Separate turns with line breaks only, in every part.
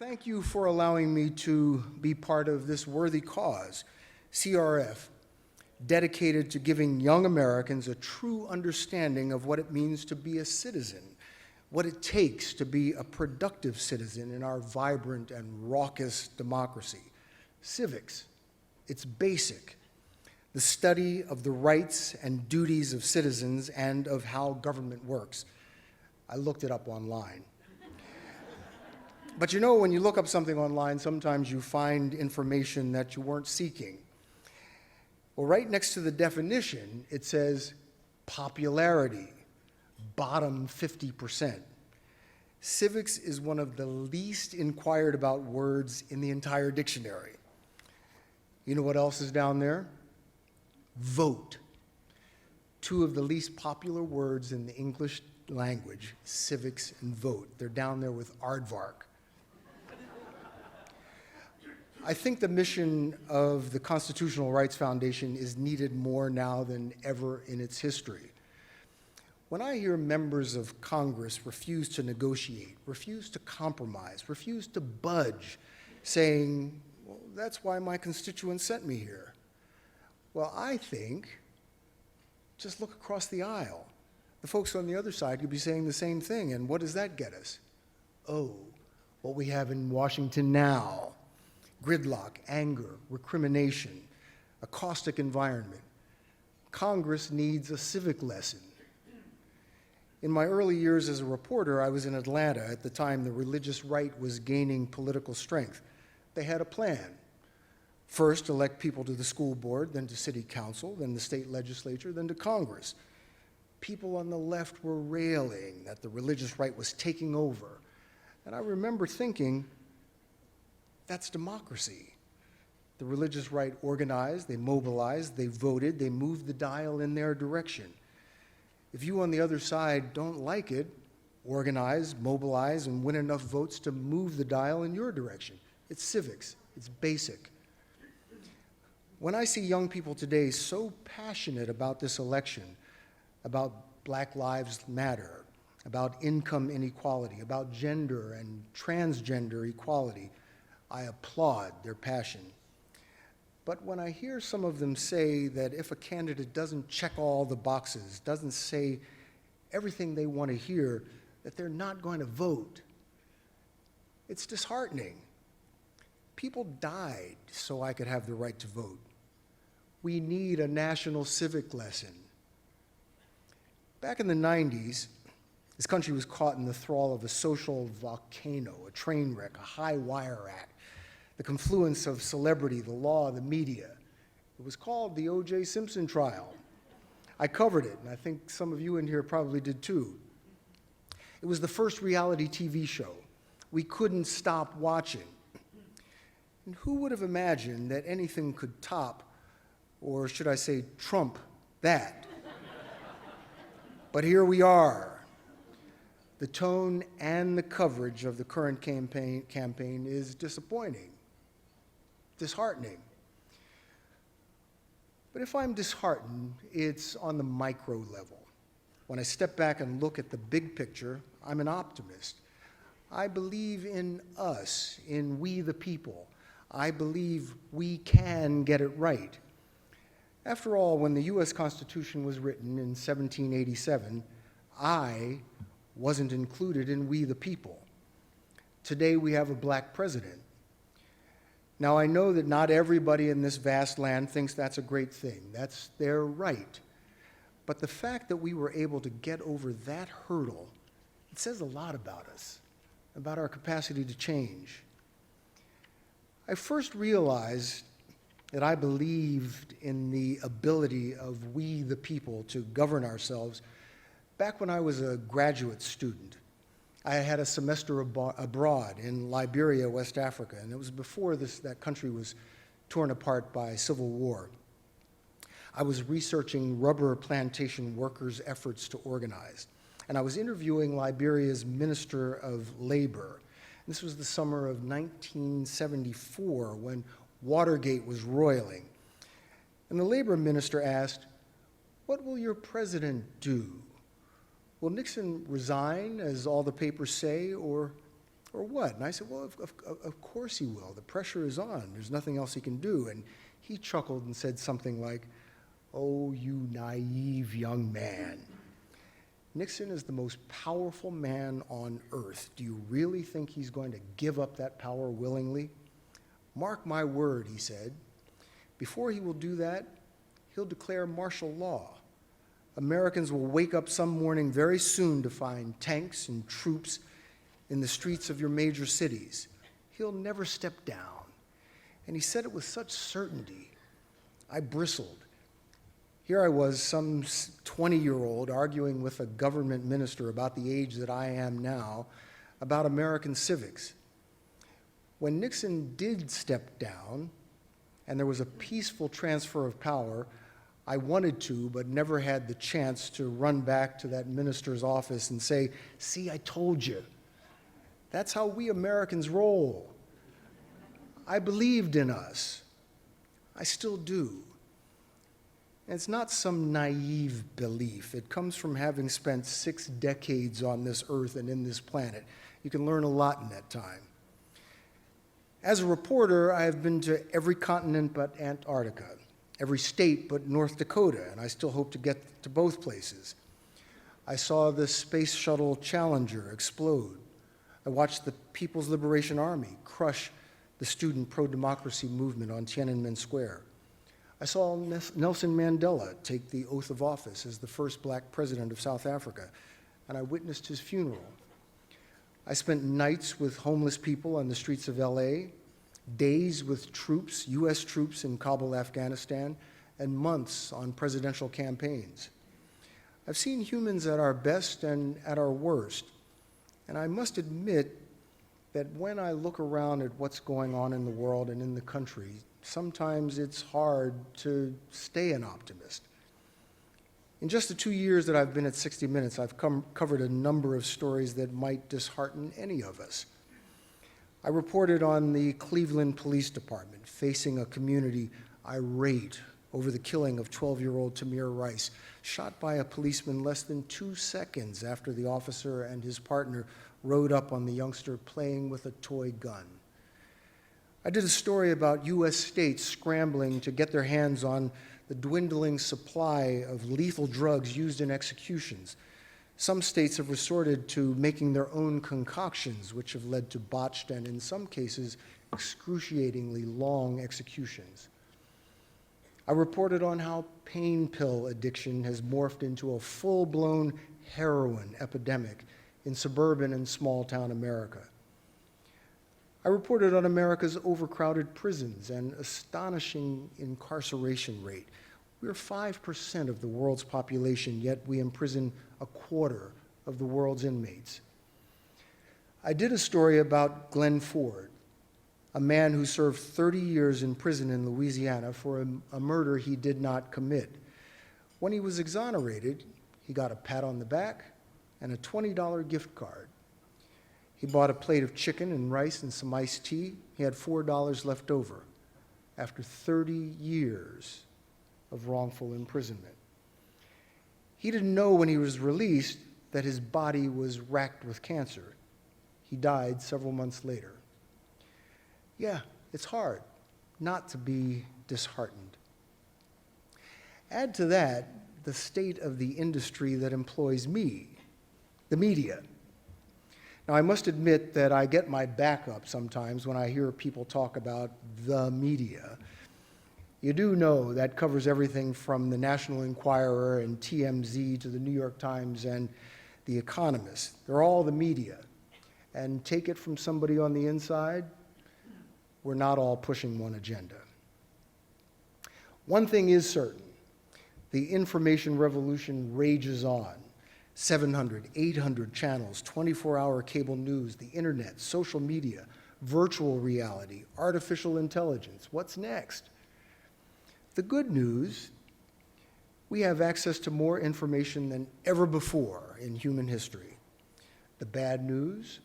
thank you for allowing me to be part of this worthy cause, CRF, dedicated to giving young Americans a true understanding of what it means to be a citizen, what it takes to be a productive citizen in our vibrant and raucous democracy. Civics, it's basic, the study of the rights and duties of citizens and of how government works. I looked it up online. But you know, when you look up something online, sometimes you find information that you weren't seeking. Well, right next to the definition, it says popularity, bottom 50%. Civics is one of the least inquired about words in the entire dictionary. You know what else is down there? Vote. Two of the least popular words in the English language, civics and vote. They're down there with aardvark. I think the mission of the Constitutional Rights Foundation is needed more now than ever in its history. When I hear members of Congress refuse to negotiate, refuse to compromise, refuse to budge, saying, well, that's why my constituents sent me here. Well, I think, just look across the aisle. The folks on the other side could be saying the same thing, and what does that get us? Oh, what we have in Washington now. Gridlock, anger, recrimination, a caustic environment. Congress needs a civic lesson. In my early years as a reporter, I was in Atlanta at the time the religious right was gaining political strength. They had a plan. First, elect people to the school board, then to city council, then the state legislature, then to Congress. People on the left were railing that the religious right was taking over. And I remember thinking, that's democracy. The religious right organized, they mobilized, they voted, they moved the dial in their direction. If you on the other side don't like it, organize, mobilize, and win enough votes to move the dial in your direction. It's civics, it's basic. When I see young people today so passionate about this election, about Black Lives Matter, about income inequality, about gender and transgender equality, I applaud their passion. But when I hear some of them say that if a candidate doesn't check all the boxes, doesn't say everything they want to hear, that they're not going to vote, it's disheartening. People died so I could have the right to vote. We need a national civic lesson. Back in the 90s, this country was caught in the thrall of a social volcano, a train wreck, a high wire act, the confluence of celebrity, the law, the media. It was called the O.J. Simpson trial. I covered it, and I think some of you in here probably did too. It was the first reality TV show. We couldn't stop watching. And who would have imagined that anything could top, or should I say trump, that? But here we are. The tone and the coverage of the current campaign is disappointing, disheartening. But if I'm disheartened, it's on the micro level. When I step back and look at the big picture, I'm an optimist. I believe in us, in we the people. I believe we can get it right. After all, when the U.S. Constitution was written in 1787, I wasn't included in we the people. Today we have a black president. Now I know that not everybody in this vast land thinks that's a great thing. That's their right. But the fact that we were able to get over that hurdle, it says a lot about us, about our capacity to change. I first realized that I believed in the ability of we the people to govern ourselves back when I was a graduate student. I had a semester abroad in Liberia, West Africa, and it was before that country was torn apart by civil war. I was researching rubber plantation workers' efforts to organize, and I was interviewing Liberia's Minister of Labor. This was the summer of 1974 when Watergate was roiling. And the labor minister asked, "What will your president do? Will Nixon resign, as all the papers say, or "For what?" And I said, "Well, of course he will. The pressure is on. There's nothing else he can do." And he chuckled and said something like, "Oh, you naive young man. Nixon is the most powerful man on earth. Do you really think he's going to give up that power willingly? Mark my word," he said. "Before he will do that, he'll declare martial law. Americans will wake up some morning very soon to find tanks and troops in the streets of your major cities. He'll never step down." And he said it with such certainty. I bristled. Here I was, some 20-year-old, arguing with a government minister about the age that I am now, about American civics. When Nixon did step down, and there was a peaceful transfer of power, I wanted to, but never had the chance to run back to that minister's office and say, "See, I told you. That's how we Americans roll. I believed in us. I still do." And it's not some naive belief. It comes from having spent 6 decades on this earth and in this planet. You can learn a lot in that time. As a reporter, I have been to every continent but Antarctica, every state but North Dakota, and I still hope to get to both places. I saw the Space Shuttle Challenger explode. I watched the People's Liberation Army crush the student pro-democracy movement on Tiananmen Square. I saw Nelson Mandela take the oath of office as the first black president of South Africa, and I witnessed his funeral. I spent nights with homeless people on the streets of LA, days with troops, US troops in Kabul, Afghanistan, and months on presidential campaigns. I've seen humans at our best and at our worst, and I must admit that when I look around at what's going on in the world and in the country, sometimes it's hard to stay an optimist. In just the 2 years that I've been at 60 Minutes, I've covered a number of stories that might dishearten any of us. I reported on the Cleveland Police Department facing a community irate over the killing of 12-year-old Tamir Rice, shot by a policeman less than 2 seconds after the officer and his partner rode up on the youngster playing with a toy gun. I did a story about U.S. states scrambling to get their hands on the dwindling supply of lethal drugs used in executions. Some states have resorted to making their own concoctions, which have led to botched and, in some cases, excruciatingly long executions. I reported on how pain pill addiction has morphed into a full-blown heroin epidemic in suburban and small-town America. I reported on America's overcrowded prisons and astonishing incarceration rate. We're 5% of the world's population, yet we imprison a quarter of the world's inmates. I did a story about Glenn Ford, a man who served 30 years in prison in Louisiana for a murder he did not commit. When he was exonerated, he got a pat on the back and a $20 gift card. He bought a plate of chicken and rice and some iced tea. He had $4 left over after 30 years of wrongful imprisonment. He didn't know when he was released that his body was racked with cancer. He died several months later. Yeah, it's hard not to be disheartened. Add to that the state of the industry that employs me, the media. Now, I must admit that I get my back up sometimes when I hear people talk about the media. You do know that covers everything from the National Enquirer and TMZ to the New York Times and The Economist. They're all the media. And take it from somebody on the inside, we're not all pushing one agenda. One thing is certain, the information revolution rages on. 700, 800 channels, 24-hour cable news, the internet, social media, virtual reality, artificial intelligence. What's next? The good news, we have access to more information than ever before in human history. The bad news,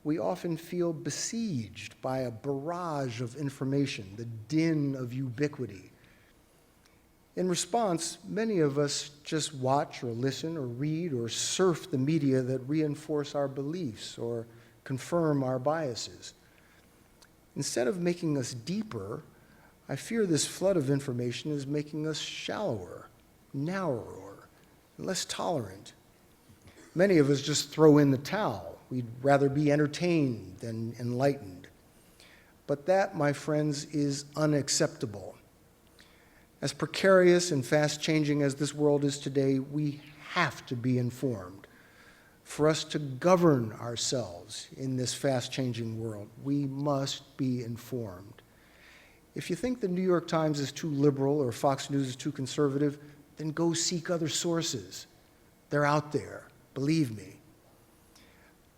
we often feel besieged by a barrage of information, the din of ubiquity. In response, many of us just watch or listen or read or surf the media that reinforce our beliefs or confirm our biases. Instead of making us deeper, I fear this flood of information is making us shallower, narrower, and less tolerant. Many of us just throw in the towel. We'd rather be entertained than enlightened. But that, my friends, is unacceptable. As precarious and fast-changing as this world is today, we have to be informed. For us to govern ourselves in this fast-changing world, we must be informed. If you think the New York Times is too liberal or Fox News is too conservative, then go seek other sources. They're out there, believe me.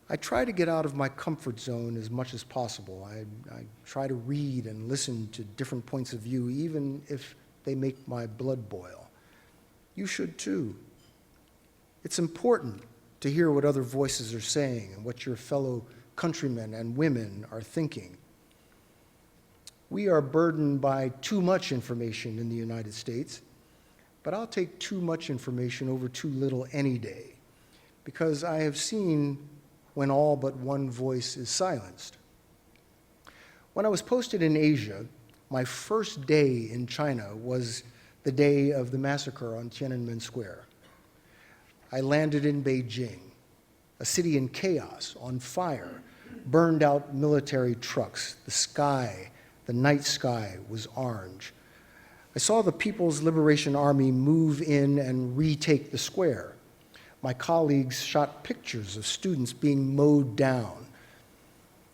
I try to get out of my comfort zone as much as possible. I try to read and listen to different points of view, even if they make my blood boil. You should too. It's important to hear what other voices are saying and what your fellow countrymen and women are thinking. We are burdened by too much information in the United States, but I'll take too much information over too little any day, because I have seen when all but one voice is silenced. When I was posted in Asia, my first day in China was the day of the massacre on Tiananmen Square. I landed in Beijing, a city in chaos, on fire, burned out military trucks. The night sky was orange. I saw the People's Liberation Army move in and retake the square. My colleagues shot pictures of students being mowed down.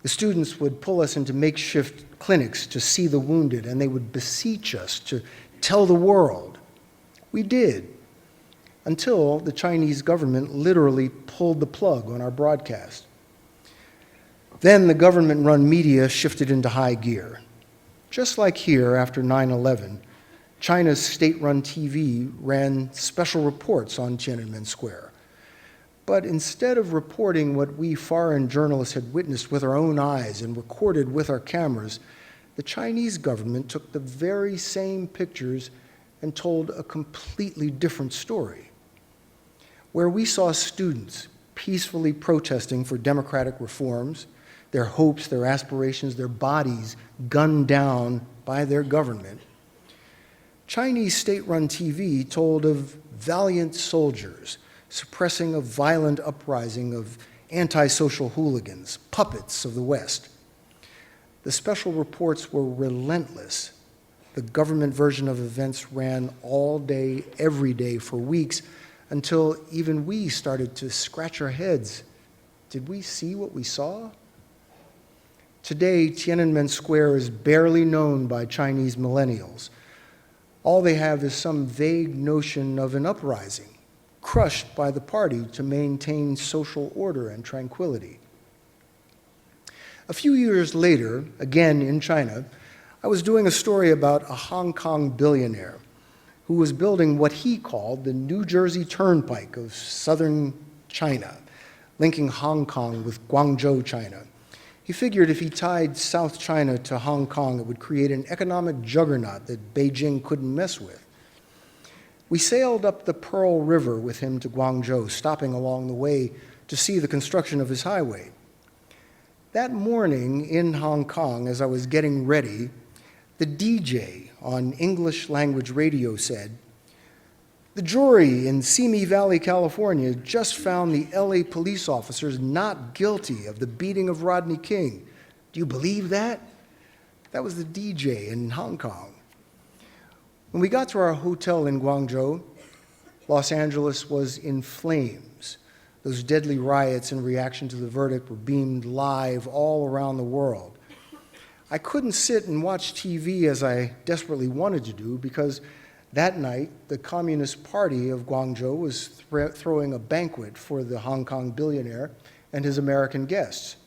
The students would pull us into makeshift clinics to see the wounded, and they would beseech us to tell the world. We did, until the Chinese government literally pulled the plug on our broadcast. Then the government-run media shifted into high gear. Just like here after 9/11, China's state-run TV ran special reports on Tiananmen Square. But instead of reporting what we foreign journalists had witnessed with our own eyes and recorded with our cameras, the Chinese government took the very same pictures and told a completely different story. Where we saw students peacefully protesting for democratic reforms, their hopes, their aspirations, their bodies gunned down by their government, Chinese state-run TV told of valiant soldiers suppressing a violent uprising of antisocial hooligans, puppets of the West. The special reports were relentless. The government version of events ran all day, every day for weeks, until even we started to scratch our heads. Did we see what we saw? Today, Tiananmen Square is barely known by Chinese millennials. All they have is some vague notion of an uprising, crushed by the party to maintain social order and tranquility. A few years later, again in China, I was doing a story about a Hong Kong billionaire who was building what he called the New Jersey Turnpike of southern China, linking Hong Kong with Guangzhou, China. He figured if he tied South China to Hong Kong, it would create an economic juggernaut that Beijing couldn't mess with. We sailed up the Pearl River with him to Guangzhou, stopping along the way to see the construction of his highway. That morning in Hong Kong, as I was getting ready, the DJ on English language radio said, "The jury in Simi Valley, California just found the LA police officers not guilty of the beating of Rodney King. Do you believe that?" That was the DJ in Hong Kong. When we got to our hotel in Guangzhou, Los Angeles was in flames. Those deadly riots in reaction to the verdict were beamed live all around the world. I couldn't sit and watch TV as I desperately wanted to do because that night the Communist Party of Guangzhou was throwing a banquet for the Hong Kong billionaire and his American guests.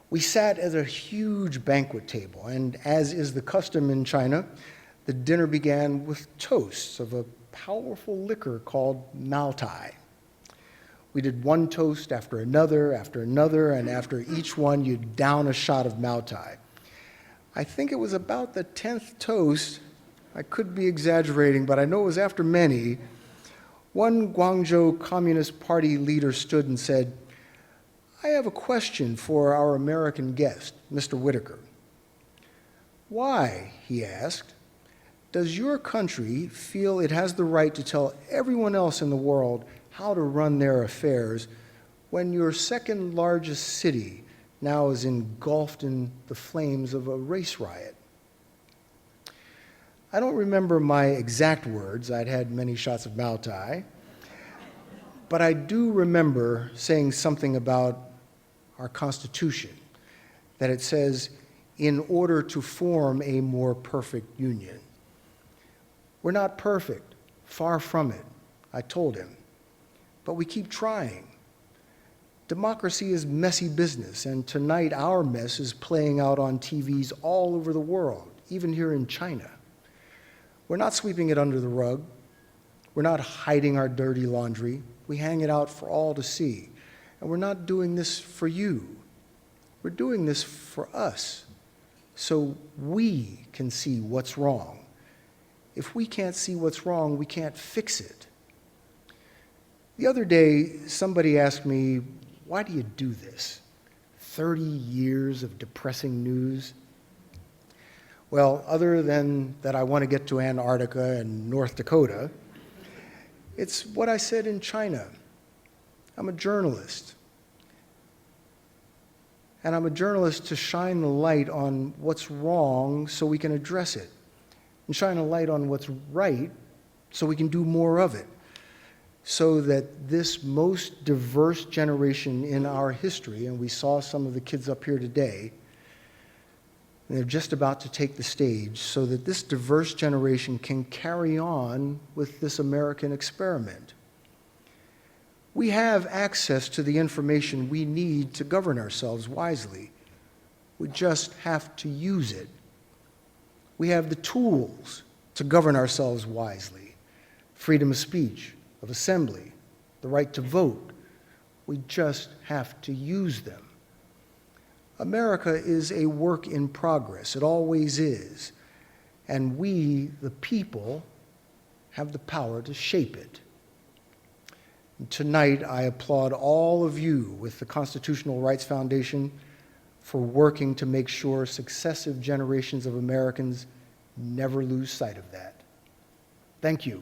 We sat at a huge banquet table, and as is the custom in China, the dinner began with toasts of a powerful liquor called Maltai. We did one toast after another, and after each one, you'd down a shot of Maltai. I think it was about the 10th toast, I could be exaggerating, but I know it was after many, one Guangzhou Communist Party leader stood and said, I have a question for our American guest, Mr. Whitaker. Why, he asked, does your country feel it has the right to tell everyone else in the world how to run their affairs when your second largest city now is engulfed in the flames of a race riot? I don't remember my exact words. I'd had many shots of Mao Tai. But I do remember saying something about our Constitution, that it says, in order to form a more perfect union. We're not perfect, far from it, I told him, but we keep trying. Democracy is messy business, and tonight our mess is playing out on TVs all over the world, even here in China. We're not sweeping it under the rug. We're not hiding our dirty laundry. We hang it out for all to see. And we're not doing this for you. We're doing this for us, so we can see what's wrong. If we can't see what's wrong, we can't fix it. The other day, somebody asked me, why do you do this? 30 years of depressing news? Well, other than that I want to get to Antarctica and North Dakota, it's what I said in China. I'm a journalist. And I'm a journalist to shine the light on what's wrong so we can address it, and shine a light on what's right so we can do more of it, so that this most diverse generation in our history, and we saw some of the kids up here today, and they're just about to take the stage, so that this diverse generation can carry on with this American experiment. We have access to the information we need to govern ourselves wisely. We just have to use it. We have the tools to govern ourselves wisely. Freedom of speech, of assembly, the right to vote. We just have to use them. America is a work in progress. It always is. And we, the people, have the power to shape it. And tonight, I applaud all of you with the Constitutional Rights Foundation for working to make sure successive generations of Americans never lose sight of that. Thank you.